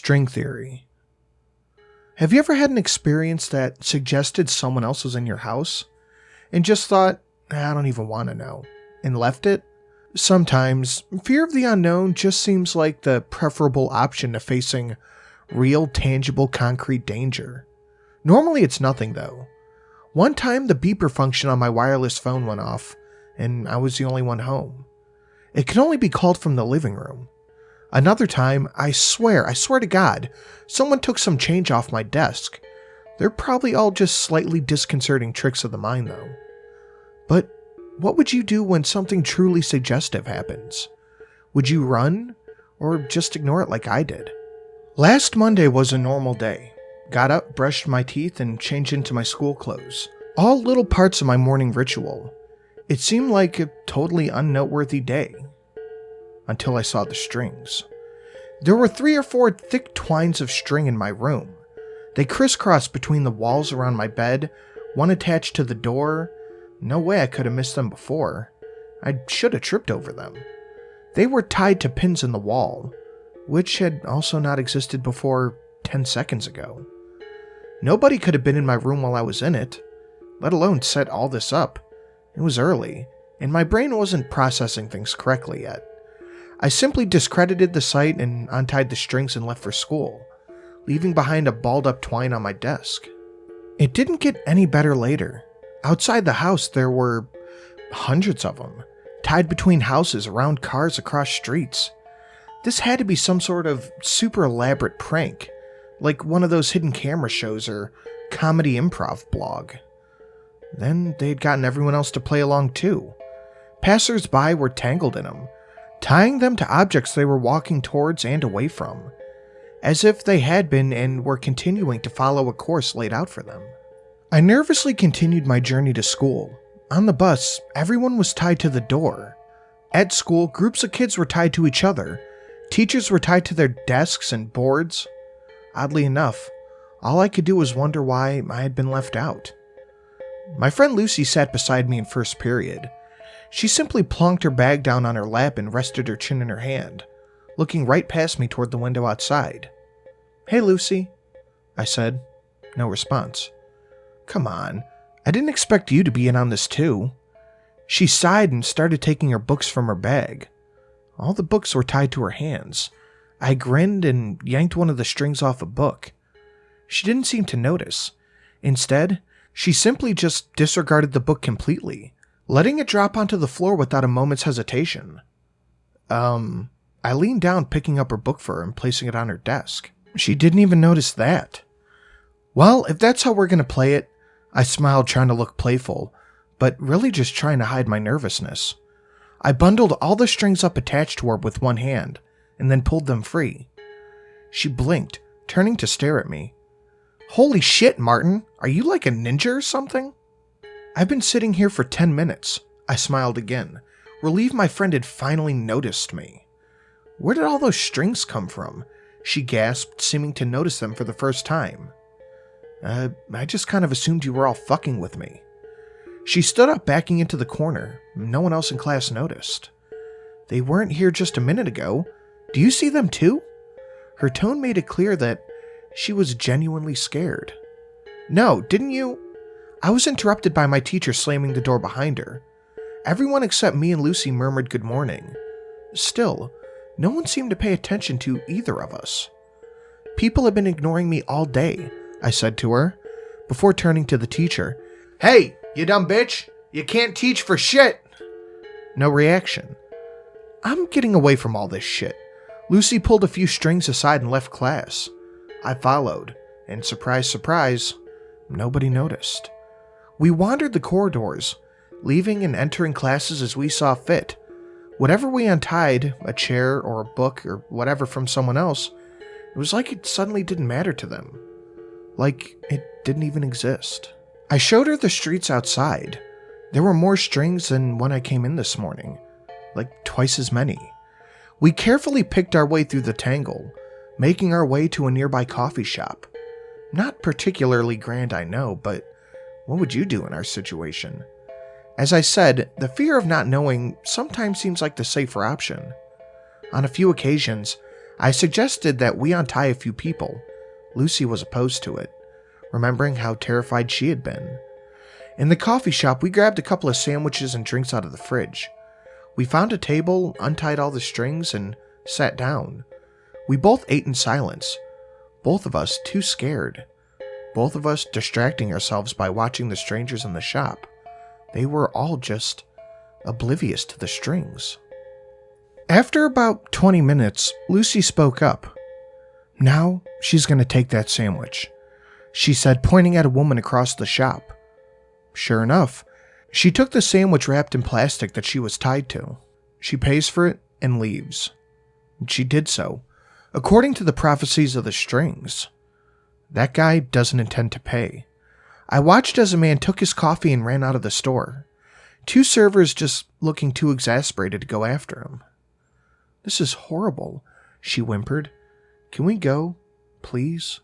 String theory. Have you ever had an experience that suggested someone else was in your house and just thought, I don't even want to know, and left it? Sometimes, fear of the unknown just seems like the preferable option to facing real, tangible, concrete danger. Normally it's nothing though. One time the beeper function on my wireless phone went off, and I was the only one home. It could only be called from the living room. Another time, I swear to God, someone took some change off my desk. They're probably all just slightly disconcerting tricks of the mind though. But what would you do when something truly suggestive happens? Would you run, or just ignore it like I did? Last Monday was a normal day. Got up, brushed my teeth, and changed into my school clothes. All little parts of my morning ritual. It seemed like a totally unnoteworthy day. Until I saw the strings. There were 3 or 4 thick twines of string in my room. They crisscrossed between the walls around my bed, one attached to the door. No way I could have missed them before. I should have tripped over them. They were tied to pins in the wall, which had also not existed before 10 seconds ago. Nobody could have been in my room while I was in it, let alone set all this up. It was early, and my brain wasn't processing things correctly yet. I simply discredited the site and untied the strings and left for school, leaving behind a balled up twine on my desk. It didn't get any better later. Outside the house there were hundreds of them, tied between houses, around cars, across streets. This had to be some sort of super elaborate prank, like one of those hidden camera shows or comedy improv blog. Then they'd gotten everyone else to play along too. Passers-by were tangled in them, tying them to objects they were walking towards and away from, as if they had been and were continuing to follow a course laid out for them. I nervously continued my journey to school. On the bus, everyone was tied to the door. At school, groups of kids were tied to each other. Teachers were tied to their desks and boards. Oddly enough, all I could do was wonder why I had been left out. My friend Lucy sat beside me in first period. She simply plunked her bag down on her lap and rested her chin in her hand, looking right past me toward the window outside. "Hey, Lucy," I said. No response. "Come on, I didn't expect you to be in on this too." She sighed and started taking her books from her bag. All the books were tied to her hands. I grinned and yanked one of the strings off a book. She didn't seem to notice. Instead, she simply just disregarded the book completely, letting it drop onto the floor without a moment's hesitation. I leaned down, picking up her book for her and placing it on her desk. She didn't even notice that. Well, if that's how we're going to play it, I smiled, trying to look playful, but really just trying to hide my nervousness. I bundled all the strings up attached to her with one hand, and then pulled them free. She blinked, turning to stare at me. "Holy shit, Martin, are you like a ninja or something?" "I've been sitting here for 10 minutes, I smiled again, relieved my friend had finally noticed me. "Where did all those strings come from?" she gasped, seeming to notice them for the first time. I just kind of assumed you were all fucking with me." She stood up, backing into the corner. No one else in class noticed. "They weren't here just a minute ago. Do you see them too?" Her tone made it clear that she was genuinely scared. "No, didn't you?" I was interrupted by my teacher slamming the door behind her. Everyone except me and Lucy murmured good morning. Still, no one seemed to pay attention to either of us. "People have been ignoring me all day," I said to her, before turning to the teacher. "Hey, you dumb bitch! You can't teach for shit!" No reaction. I'm getting away from all this shit. Lucy pulled a few strings aside and left class. I followed, and surprise, surprise, nobody noticed. We wandered the corridors, leaving and entering classes as we saw fit. Whatever we untied, a chair or a book or whatever from someone else, it was like it suddenly didn't matter to them. Like it didn't even exist. I showed her the streets outside. There were more strings than when I came in this morning, like twice as many. We carefully picked our way through the tangle, making our way to a nearby coffee shop. Not particularly grand, I know, but what would you do in our situation? As I said, the fear of not knowing sometimes seems like the safer option. On a few occasions, I suggested that we untie a few people. Lucy was opposed to it, remembering how terrified she had been. In the coffee shop, we grabbed a couple of sandwiches and drinks out of the fridge. We found a table, untied all the strings, and sat down. We both ate in silence, both of us too scared. Both of us distracting ourselves by watching the strangers in the shop. They were all just oblivious to the strings. After about 20 minutes, Lucy spoke up. "Now she's going to take that sandwich," she said, pointing at a woman across the shop. Sure enough, she took the sandwich wrapped in plastic that she was tied to. She pays for it and leaves. She did so, according to the prophecies of the strings. That guy doesn't intend to pay. I watched as a man took his coffee and ran out of the store. Two servers just looking too exasperated to go after him. "This is horrible," she whimpered. "Can we go, please?"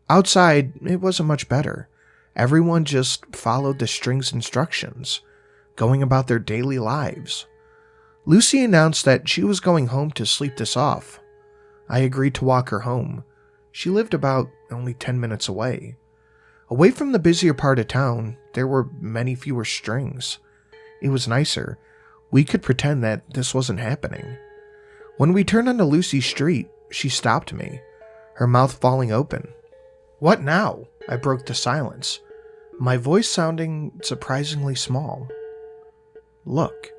Outside, it wasn't much better. Everyone just followed the string's instructions, going about their daily lives. Lucy announced that she was going home to sleep this off. I agreed to walk her home. She lived about only 10 minutes away. Away from the busier part of town, there were many fewer strings. It was nicer. We could pretend that this wasn't happening. When we turned onto Lucy's street, she stopped me, her mouth falling open. "What now?" I broke the silence, my voice sounding surprisingly small. "Look."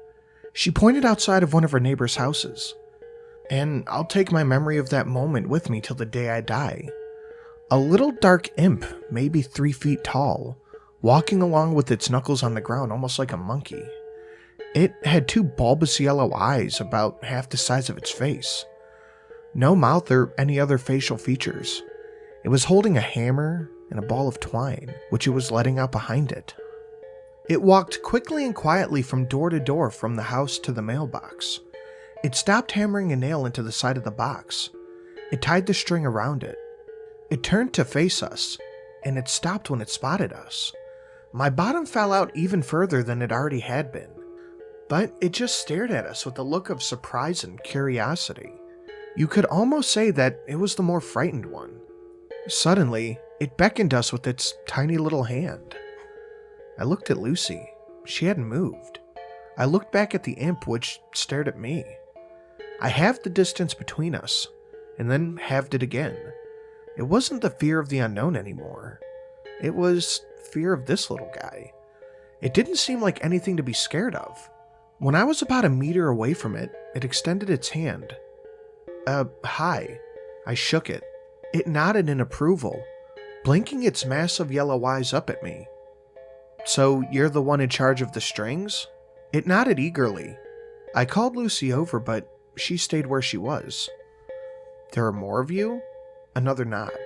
She pointed outside of one of her neighbor's houses. "And I'll take my memory of that moment with me till the day I die." A little dark imp, maybe 3 feet tall, walking along with its knuckles on the ground almost like a monkey. It had 2 bulbous yellow eyes about half the size of its face. No mouth or any other facial features. It was holding a hammer and a ball of twine, which it was letting out behind it. It walked quickly and quietly from door to door from the house to the mailbox. It stopped hammering a nail into the side of the box. It tied the string around it. It turned to face us, and it stopped when it spotted us. My bottom fell out even further than it already had been, but it just stared at us with a look of surprise and curiosity. You could almost say that it was the more frightened one. Suddenly, it beckoned us with its tiny little hand. I looked at Lucy. She hadn't moved. I looked back at the imp, which stared at me. I halved the distance between us, and then halved it again. It wasn't the fear of the unknown anymore. It was fear of this little guy. It didn't seem like anything to be scared of. When I was about a meter away from it, it extended its hand. Hi. I shook it. It nodded in approval, blinking its massive yellow eyes up at me. "So you're the one in charge of the strings?" It nodded eagerly. I called Lucy over, but she stayed where she was. "There are more of you?" Another nod.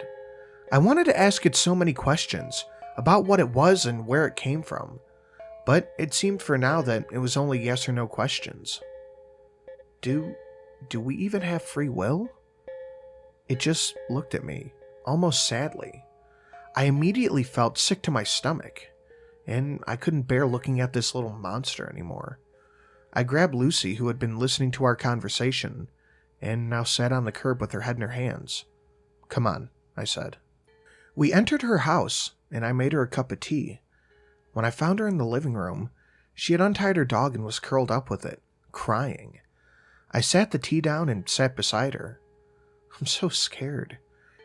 I wanted to ask it so many questions about what it was and where it came from, but it seemed for now that it was only yes or no questions. Do we even have free will?" It just looked at me, almost sadly. I immediately felt sick to my stomach, and I couldn't bear looking at this little monster anymore. I grabbed Lucy, who had been listening to our conversation, and now sat on the curb with her head in her hands. "Come on," I said. We entered her house, and I made her a cup of tea. When I found her in the living room, she had untied her dog and was curled up with it, crying. I sat the tea down and sat beside her. "I'm so scared,"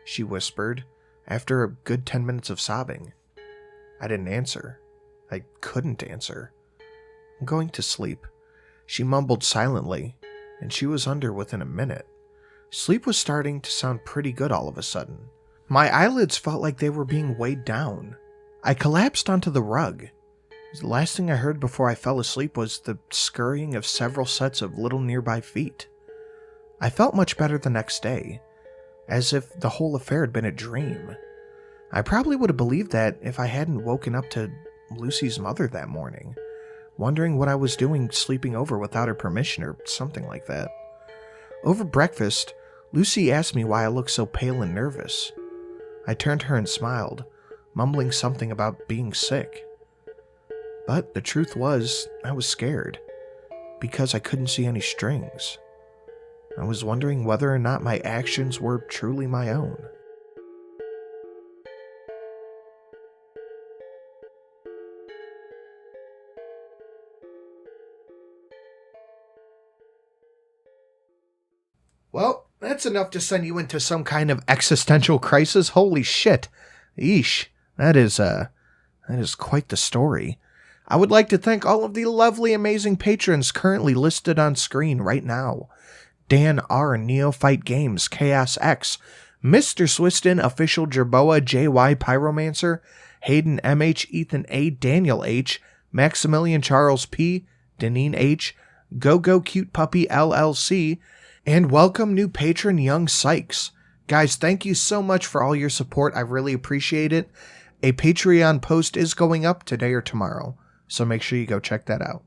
she whispered, after a good 10 minutes of sobbing. I didn't answer. I couldn't answer. "I'm going to sleep," she mumbled silently, and she was under within a minute. Sleep was starting to sound pretty good all of a sudden. My eyelids felt like they were being weighed down. I collapsed onto the rug. The last thing I heard before I fell asleep was the scurrying of several sets of little nearby feet. I felt much better the next day, as if the whole affair had been a dream. I probably would have believed that if I hadn't woken up to Lucy's mother that morning, wondering what I was doing sleeping over without her permission or something like that. Over breakfast, Lucy asked me why I looked so pale and nervous. I turned to her and smiled, mumbling something about being sick. But the truth was, I was scared, because I couldn't see any strings. I was wondering whether or not my actions were truly my own. Well, that's enough to send you into some kind of existential crisis. Holy shit. Eesh. That is quite the story. I would like to thank all of the lovely, amazing patrons currently listed on screen right now. Dan R, Neophyte Games, Chaos X, Mr. Swiston, Official Jerboa, JY Pyromancer, Hayden MH, Ethan A, Daniel H, Maximilian Charles P, Deneen H, Go Cute Puppy LLC, and welcome new patron Young Sykes. Guys, thank you so much for all your support. I really appreciate it. A Patreon post is going up today or tomorrow, so make sure you go check that out.